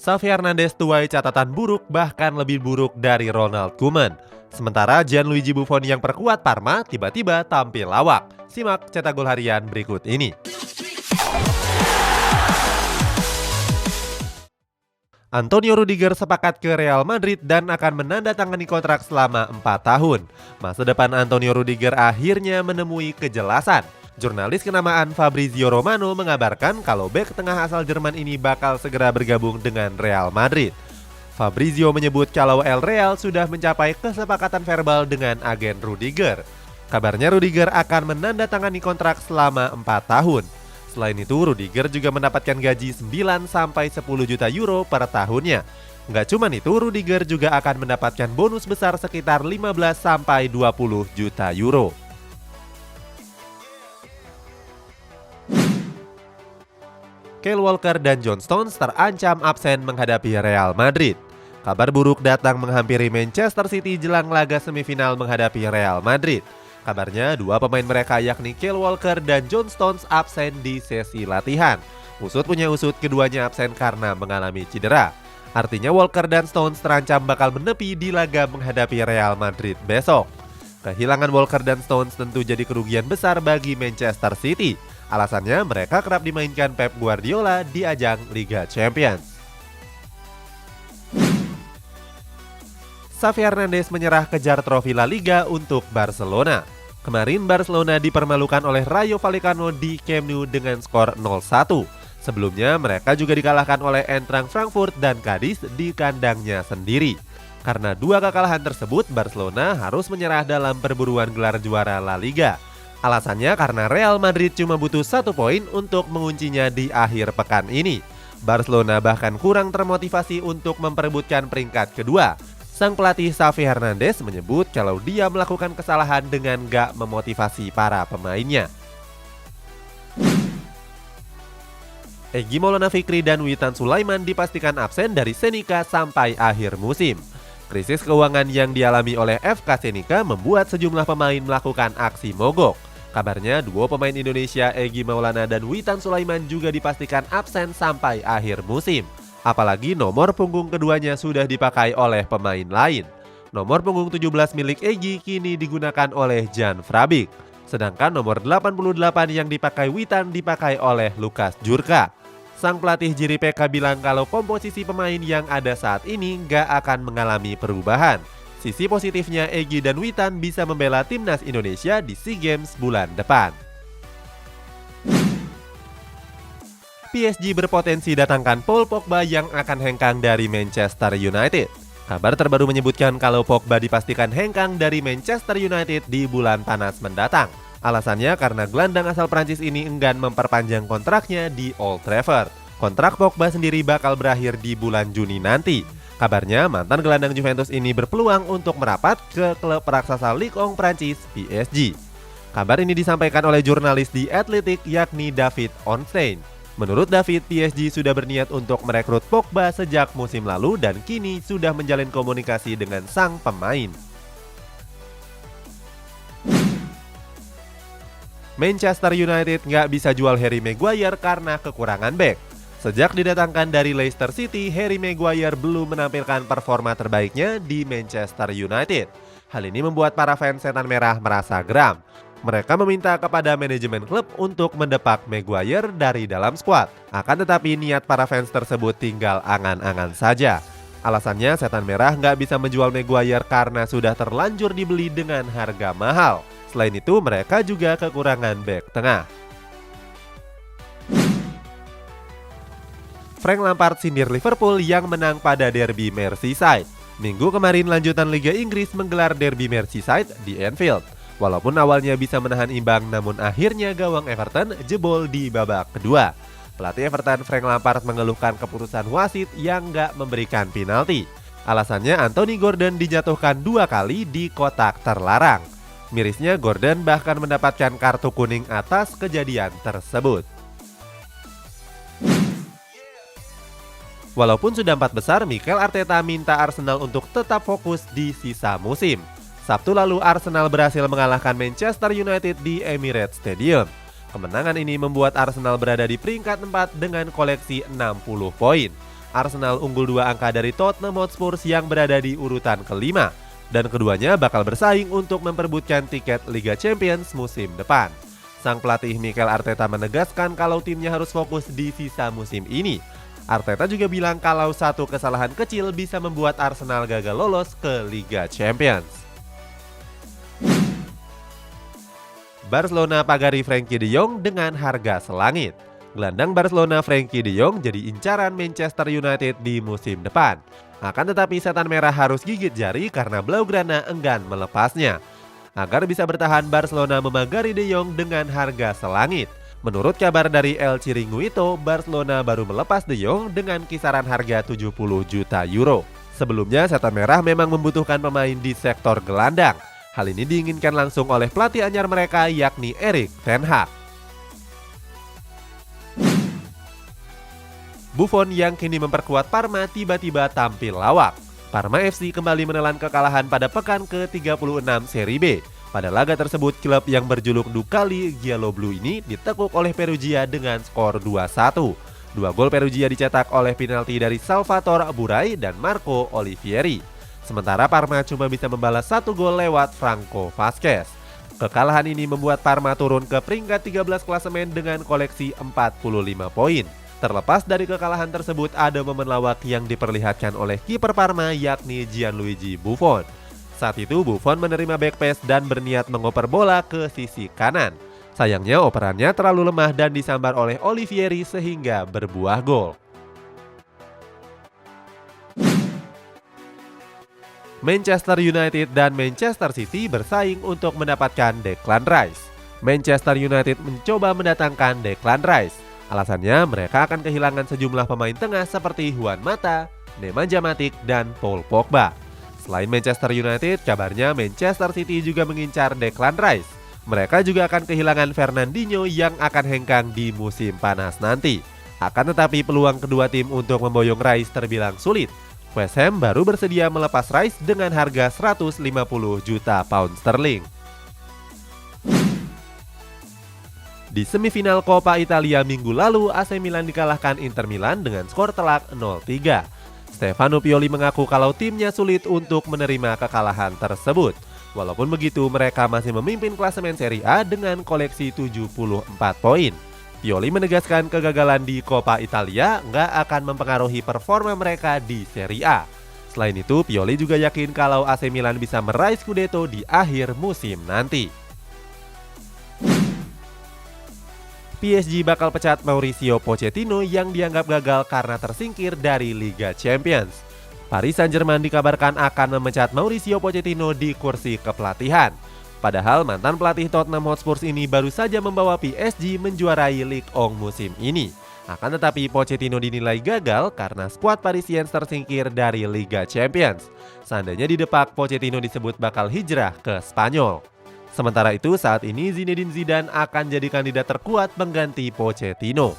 Xavi Hernandez tuai catatan buruk, bahkan lebih buruk dari Ronald Koeman. Sementara Gianluigi Buffon yang perkuat Parma tiba-tiba tampil lawak. Simak cetak gol harian berikut ini. Antonio Rudiger sepakat ke Real Madrid dan akan menandatangani kontrak selama 4 tahun. Masa depan Antonio Rudiger akhirnya menemui kejelasan. Jurnalis kenamaan Fabrizio Romano mengabarkan kalau bek tengah asal Jerman ini bakal segera bergabung dengan Real Madrid. Fabrizio menyebut kalau El Real sudah mencapai kesepakatan verbal dengan agen Rudiger. Kabarnya Rudiger akan menandatangani kontrak selama 4 tahun. Selain itu, Rudiger juga mendapatkan gaji 9-10 juta euro per tahunnya. Nggak cuma itu, Rudiger juga akan mendapatkan bonus besar sekitar 15-20 juta euro. Kyle Walker dan John Stones terancam absen menghadapi Real Madrid. Kabar buruk datang menghampiri Manchester City jelang laga semifinal menghadapi Real Madrid. Kabarnya dua pemain mereka yakni Kyle Walker dan John Stones absen di sesi latihan. Usut punya usut, keduanya absen karena mengalami cedera. Artinya Walker dan Stones terancam bakal menepi di laga menghadapi Real Madrid besok. Kehilangan Walker dan Stones tentu jadi kerugian besar bagi Manchester City. Alasannya mereka kerap dimainkan Pep Guardiola di ajang Liga Champions. Xavi Hernandez menyerah kejar trofi La Liga untuk Barcelona. Kemarin Barcelona dipermalukan oleh Rayo Vallecano di Camp Nou dengan skor 0-1. Sebelumnya mereka juga dikalahkan oleh Eintracht Frankfurt dan Cadiz di kandangnya sendiri. Karena dua kekalahan tersebut, Barcelona harus menyerah dalam perburuan gelar juara La Liga. Alasannya karena Real Madrid cuma butuh 1 poin untuk menguncinya di akhir pekan ini. Barcelona bahkan kurang termotivasi untuk memperebutkan peringkat kedua. Sang pelatih Xavi Hernandez menyebut kalau dia melakukan kesalahan dengan gak memotivasi para pemainnya. Egy Maulana Fikri dan Witan Sulaiman dipastikan absen dari Senica sampai akhir musim. Krisis keuangan yang dialami oleh FK Senica membuat sejumlah pemain melakukan aksi mogok. Kabarnya dua pemain Indonesia Egy Maulana dan Witan Sulaiman juga dipastikan absen sampai akhir musim. Apalagi nomor punggung keduanya sudah dipakai oleh pemain lain. Nomor punggung 17 milik Egy kini digunakan oleh Jan Frabik. Sedangkan nomor 88 yang dipakai Witan dipakai oleh Lukas Jurka. Sang pelatih Jiri PK bilang kalau komposisi pemain yang ada saat ini nggak akan mengalami perubahan. Sisi positifnya Egy dan Witan bisa membela timnas Indonesia di SEA Games bulan depan. PSG berpotensi datangkan Paul Pogba yang akan hengkang dari Manchester United. Kabar terbaru menyebutkan kalau Pogba dipastikan hengkang dari Manchester United di bulan panas mendatang. Alasannya karena gelandang asal Prancis ini enggan memperpanjang kontraknya di Old Trafford. Kontrak Pogba sendiri bakal berakhir di bulan Juni nanti. Kabarnya mantan gelandang Juventus ini berpeluang untuk merapat ke klub raksasa Ligue 1 Prancis PSG. Kabar ini disampaikan oleh jurnalis di Athletic yakni David Ornstein. Menurut David, PSG sudah berniat untuk merekrut Pogba sejak musim lalu dan kini sudah menjalin komunikasi dengan sang pemain. Manchester United nggak bisa jual Harry Maguire karena kekurangan bek. Sejak didatangkan dari Leicester City, Harry Maguire belum menampilkan performa terbaiknya di Manchester United. Hal ini membuat para fans setan merah merasa geram. Mereka meminta kepada manajemen klub untuk mendepak Maguire dari dalam skuad. Akan tetapi niat para fans tersebut tinggal angan-angan saja. Alasannya setan merah nggak bisa menjual Maguire karena sudah terlanjur dibeli dengan harga mahal. Selain itu mereka juga kekurangan bek tengah. Frank Lampard sindir Liverpool yang menang pada derby Merseyside. Minggu kemarin lanjutan Liga Inggris menggelar derby Merseyside di Anfield. Walaupun awalnya bisa menahan imbang, namun akhirnya gawang Everton jebol di babak kedua. Pelatih Everton Frank Lampard mengeluhkan keputusan wasit yang nggak memberikan penalti. Alasannya Anthony Gordon dijatuhkan 2 kali di kotak terlarang. Mirisnya Gordon bahkan mendapatkan kartu kuning atas kejadian tersebut. Walaupun sudah 4 besar, Mikel Arteta minta Arsenal untuk tetap fokus di sisa musim. Sabtu lalu Arsenal berhasil mengalahkan Manchester United di Emirates Stadium. Kemenangan ini membuat Arsenal berada di peringkat 4 dengan koleksi 60 poin. Arsenal unggul 2 angka dari Tottenham Hotspur yang berada di urutan kelima, dan keduanya bakal bersaing untuk memperebutkan tiket Liga Champions musim depan. Sang pelatih Mikel Arteta menegaskan kalau timnya harus fokus di sisa musim ini. Arteta juga bilang kalau satu kesalahan kecil bisa membuat Arsenal gagal lolos ke Liga Champions. Barcelona pagari Frenkie de Jong dengan harga selangit. Gelandang Barcelona Frenkie de Jong jadi incaran Manchester United di musim depan. Akan tetapi setan merah harus gigit jari karena Blaugrana enggan melepasnya. Agar bisa bertahan, Barcelona memagari de Jong dengan harga selangit. Menurut kabar dari El Chiringuito, Barcelona baru melepas de Jong dengan kisaran harga 70 juta euro. Sebelumnya, setan merah memang membutuhkan pemain di sektor gelandang. Hal ini diinginkan langsung oleh pelatih anyar mereka, yakni Erik ten Hag. Buffon yang kini memperkuat Parma tiba-tiba tampil lawak. Parma FC kembali menelan kekalahan pada pekan ke-36 Serie B. Pada laga tersebut, klub yang berjuluk Ducali Gialloblu ini ditekuk oleh Perugia dengan skor 2-1. Dua gol Perugia dicetak oleh penalti dari Salvatore Burai dan Marco Olivieri. Sementara Parma cuma bisa membalas satu gol lewat Franco Vasquez. Kekalahan ini membuat Parma turun ke peringkat 13 klasemen dengan koleksi 45 poin. Terlepas dari kekalahan tersebut, ada momen lawak yang diperlihatkan oleh kiper Parma, yakni Gianluigi Buffon. Saat itu Buffon menerima back pass dan berniat mengoper bola ke sisi kanan. Sayangnya operannya terlalu lemah dan disambar oleh Olivieri sehingga berbuah gol. Manchester United dan Manchester City bersaing untuk mendapatkan Declan Rice. Manchester United mencoba mendatangkan Declan Rice. Alasannya mereka akan kehilangan sejumlah pemain tengah seperti Juan Mata, Nemanja Matic, dan Paul Pogba. Selain Manchester United, kabarnya Manchester City juga mengincar Declan Rice. Mereka juga akan kehilangan Fernandinho yang akan hengkang di musim panas nanti. Akan tetapi peluang kedua tim untuk memboyong Rice terbilang sulit. West Ham baru bersedia melepas Rice dengan harga 150 juta pound sterling. Di semifinal Coppa Italia minggu lalu, AC Milan dikalahkan Inter Milan dengan skor telak 0-3. Stefano Pioli mengaku kalau timnya sulit untuk menerima kekalahan tersebut. Walaupun begitu, mereka masih memimpin klasemen Serie A dengan koleksi 74 poin. Pioli menegaskan kegagalan di Coppa Italia nggak akan mempengaruhi performa mereka di Serie A. Selain itu, Pioli juga yakin kalau AC Milan bisa meraih Scudetto di akhir musim nanti. PSG bakal pecat Mauricio Pochettino yang dianggap gagal karena tersingkir dari Liga Champions. Paris Saint-Germain dikabarkan akan memecat Mauricio Pochettino di kursi kepelatihan. Padahal mantan pelatih Tottenham Hotspur ini baru saja membawa PSG menjuarai Ligue 1 musim ini. Akan tetapi Pochettino dinilai gagal karena skuad Parisiens tersingkir dari Liga Champions. Seandainya didepak, Pochettino disebut bakal hijrah ke Spanyol. Sementara itu, saat ini Zinedine Zidane akan jadi kandidat terkuat pengganti Pochettino.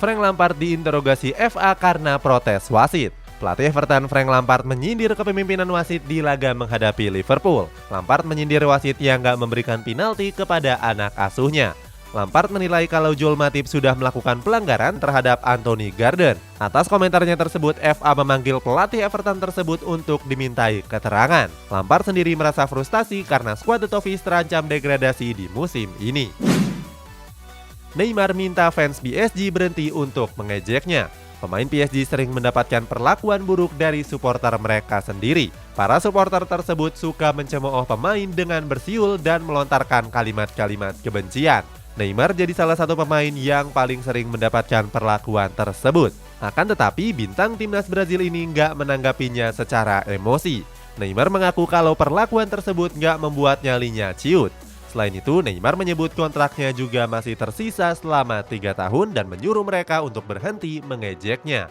Frank Lampard diinterogasi FA karena protes wasit. Pelatih Everton Frank Lampard menyindir kepemimpinan wasit di laga menghadapi Liverpool. Lampard menyindir wasit yang gak memberikan penalti kepada anak asuhnya. Lampard menilai kalau Joel Matip sudah melakukan pelanggaran terhadap Anthony Gordon. Atas komentarnya tersebut, FA memanggil pelatih Everton tersebut untuk dimintai keterangan. Lampard sendiri merasa frustasi karena skuad The Toffees terancam degradasi di musim ini. Neymar minta fans PSG berhenti untuk mengejeknya. Pemain PSG sering mendapatkan perlakuan buruk dari supporter mereka sendiri. Para supporter tersebut suka mencemooh pemain dengan bersiul dan melontarkan kalimat-kalimat kebencian. Neymar jadi salah satu pemain yang paling sering mendapatkan perlakuan tersebut. Akan tetapi bintang timnas Brazil ini nggak menanggapinya secara emosi. Neymar mengaku kalau perlakuan tersebut nggak membuat nyalinya ciut. Selain itu, Neymar menyebut kontraknya juga masih tersisa selama 3 tahun dan menyuruh mereka untuk berhenti mengejeknya.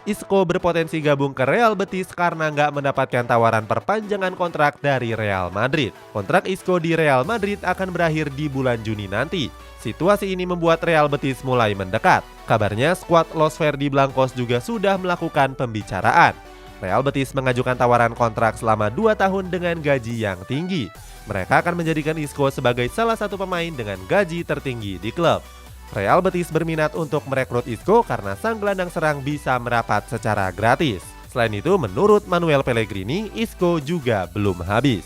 Isco berpotensi gabung ke Real Betis karena nggak mendapatkan tawaran perpanjangan kontrak dari Real Madrid. Kontrak Isco di Real Madrid akan berakhir di bulan Juni nanti. Situasi ini membuat Real Betis mulai mendekat. Kabarnya skuad Los Verdi Blancos juga sudah melakukan pembicaraan. Real Betis mengajukan tawaran kontrak selama 2 tahun dengan gaji yang tinggi. Mereka akan menjadikan Isco sebagai salah satu pemain dengan gaji tertinggi di klub. Real Betis berminat untuk merekrut Isco karena sang gelandang serang bisa merapat secara gratis. Selain itu, menurut Manuel Pellegrini, Isco juga belum habis.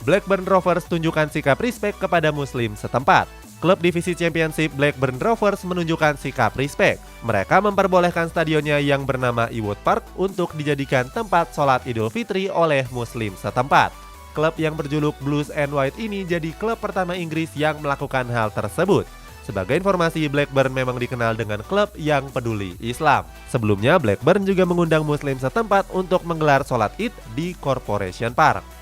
Blackburn Rovers tunjukkan sikap respek kepada Muslim setempat. Klub divisi Championship Blackburn Rovers menunjukkan sikap respek. Mereka memperbolehkan stadionnya yang bernama Ewood Park untuk dijadikan tempat sholat Idul Fitri oleh Muslim setempat. Klub yang berjuluk Blues and White ini jadi klub pertama Inggris yang melakukan hal tersebut. Sebagai informasi, Blackburn memang dikenal dengan klub yang peduli Islam. Sebelumnya, Blackburn juga mengundang Muslim setempat untuk menggelar sholat Id di Corporation Park.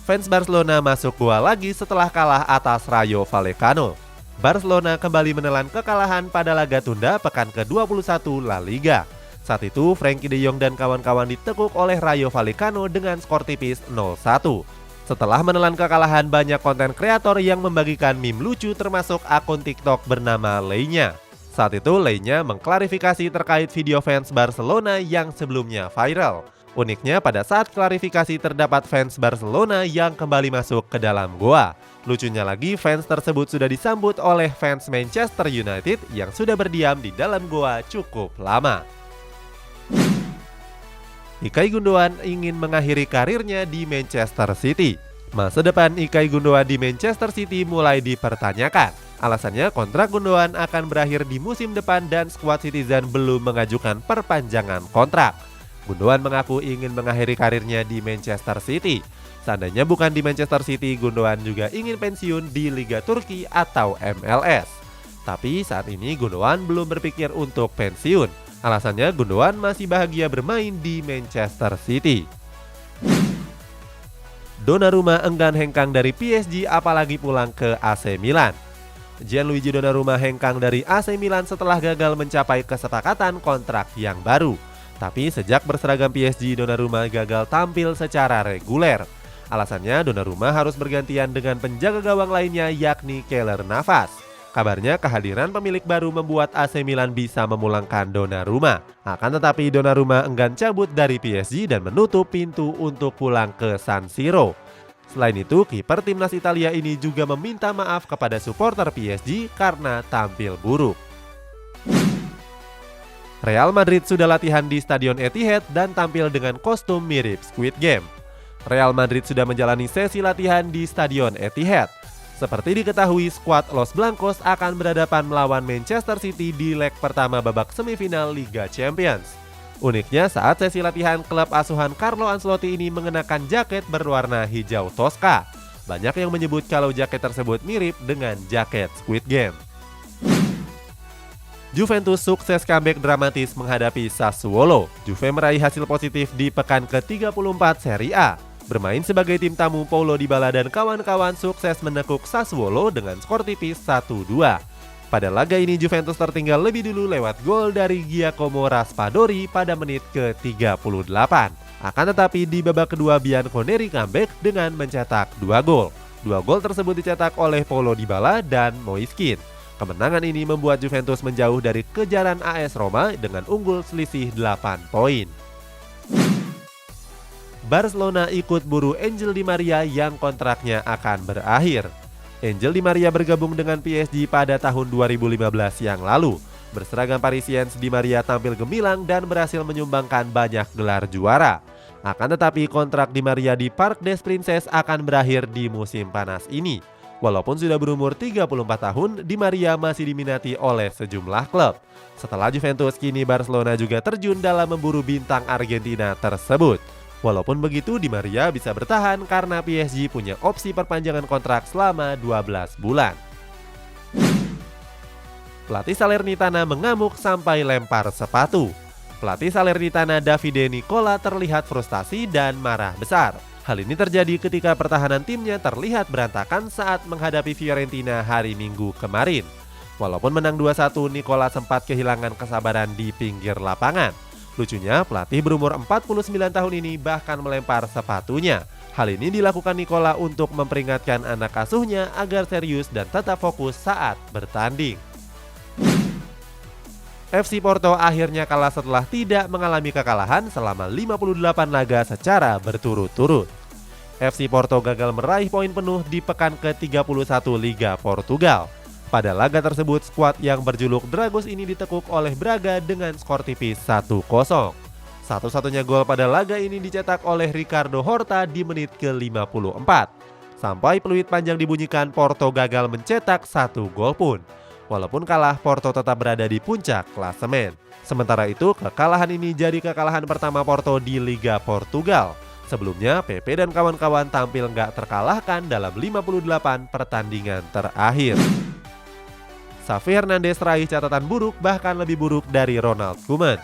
Fans Barcelona masuk gua lagi setelah kalah atas Rayo Vallecano. Barcelona kembali menelan kekalahan pada laga tunda pekan ke-21 La Liga. Saat itu, Frenkie de Jong dan kawan-kawan ditekuk oleh Rayo Vallecano dengan skor tipis 0-1. Setelah menelan kekalahan, banyak konten kreator yang membagikan meme lucu termasuk akun TikTok bernama Leinya. Saat itu, Leinya mengklarifikasi terkait video fans Barcelona yang sebelumnya viral. Uniknya, pada saat klarifikasi terdapat fans Barcelona yang kembali masuk ke dalam goa. Lucunya lagi, fans tersebut sudah disambut oleh fans Manchester United yang sudah berdiam di dalam goa cukup lama. Ilkay Gundogan ingin mengakhiri karirnya di Manchester City. Masa depan Ilkay Gundogan di Manchester City mulai dipertanyakan. Alasannya, kontrak Gundogan akan berakhir di musim depan dan skuad Citizen belum mengajukan perpanjangan kontrak. Gundogan mengaku ingin mengakhiri karirnya di Manchester City. Seandainya bukan di Manchester City, Gundogan juga ingin pensiun di Liga Turki atau MLS. Tapi saat ini Gundogan belum berpikir untuk pensiun. Alasannya, Gundogan masih bahagia bermain di Manchester City. Donnarumma enggan hengkang dari PSG apalagi pulang ke AC Milan. Gianluigi Donnarumma hengkang dari AC Milan setelah gagal mencapai kesepakatan kontrak yang baru. Tapi sejak berseragam PSG, Donnarumma gagal tampil secara reguler. Alasannya, Donnarumma harus bergantian dengan penjaga gawang lainnya yakni Keylor Navas. Kabarnya kehadiran pemilik baru membuat AC Milan bisa memulangkan Donnarumma. Akan tetapi Donnarumma enggan cabut dari PSG dan menutup pintu untuk pulang ke San Siro. Selain itu, kiper timnas Italia ini juga meminta maaf kepada supporter PSG karena tampil buruk. Real Madrid sudah latihan di Stadion Etihad dan tampil dengan kostum mirip Squid Game. Real Madrid sudah menjalani sesi latihan di Stadion Etihad. Seperti diketahui, skuad Los Blancos akan berhadapan melawan Manchester City di leg pertama babak semifinal Liga Champions. Uniknya, saat sesi latihan, klub asuhan Carlo Ancelotti ini mengenakan jaket berwarna hijau toska. Banyak yang menyebut kalau jaket tersebut mirip dengan jaket Squid Game. Juventus sukses comeback dramatis menghadapi Sassuolo. Juve meraih hasil positif di pekan ke-34 Serie A. Bermain sebagai tim tamu, Paulo Dybala dan kawan-kawan sukses menekuk Sassuolo dengan skor tipis 1-2. Pada laga ini Juventus tertinggal lebih dulu lewat gol dari Giacomo Raspadori pada menit ke-38. Akan tetapi di babak kedua Bianconeri comeback dengan mencetak 2 gol. 2 gol tersebut dicetak oleh Paulo Dybala dan Moiskin. Kemenangan ini membuat Juventus menjauh dari kejaran AS Roma dengan unggul selisih 8 poin. Barcelona ikut buru Angel Di Maria yang kontraknya akan berakhir. Angel Di Maria bergabung dengan PSG pada tahun 2015 yang lalu. Berseragam Parisiens, Di Maria tampil gemilang dan berhasil menyumbangkan banyak gelar juara. Akan tetapi kontrak Di Maria di Parc des Princes akan berakhir di musim panas ini. Walaupun sudah berumur 34 tahun, Di Maria masih diminati oleh sejumlah klub. Setelah Juventus, kini Barcelona juga terjun dalam memburu bintang Argentina tersebut. Walaupun begitu, Di Maria bisa bertahan karena PSG punya opsi perpanjangan kontrak selama 12 bulan. Pelatih Salernitana mengamuk sampai lempar sepatu. Pelatih Salernitana Davide Nicola terlihat frustasi dan marah besar. Hal ini terjadi ketika pertahanan timnya terlihat berantakan saat menghadapi Fiorentina hari Minggu kemarin. Walaupun menang 2-1, Nicola sempat kehilangan kesabaran di pinggir lapangan. Lucunya, pelatih berumur 49 tahun ini bahkan melempar sepatunya. Hal ini dilakukan Nicola untuk memperingatkan anak asuhnya agar serius dan tetap fokus saat bertanding. FC Porto akhirnya kalah setelah tidak mengalami kekalahan selama 58 laga secara berturut-turut. FC Porto gagal meraih poin penuh di pekan ke-31 Liga Portugal. Pada laga tersebut, skuad yang berjuluk Dragos ini ditekuk oleh Braga dengan skor tipis 1-0. Satu-satunya gol pada laga ini dicetak oleh Ricardo Horta di menit ke-54. Sampai peluit panjang dibunyikan, Porto gagal mencetak 1 gol pun. Walaupun kalah, Porto tetap berada di puncak klasemen. Sementara itu, kekalahan ini jadi kekalahan pertama Porto di Liga Portugal. Sebelumnya, PP dan kawan-kawan tampil nggak terkalahkan dalam 58 pertandingan terakhir. Xavi Hernandez raih catatan buruk, bahkan lebih buruk dari Ronald Koeman.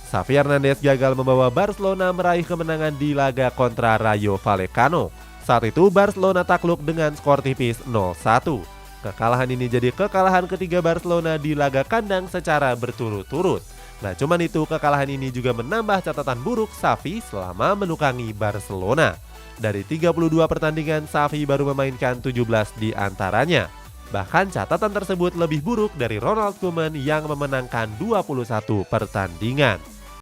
Xavi Hernandez gagal membawa Barcelona meraih kemenangan di laga kontra Rayo Vallecano. Saat itu Barcelona takluk dengan skor tipis 0-1. Kekalahan ini jadi kekalahan ketiga Barcelona di laga kandang secara berturut-turut. Nah, cuman itu, kekalahan ini juga menambah catatan buruk Xavi selama menukangi Barcelona. Dari 32 pertandingan, Xavi baru memainkan 17 di antaranya. Bahkan catatan tersebut lebih buruk dari Ronald Koeman yang memenangkan 21 pertandingan.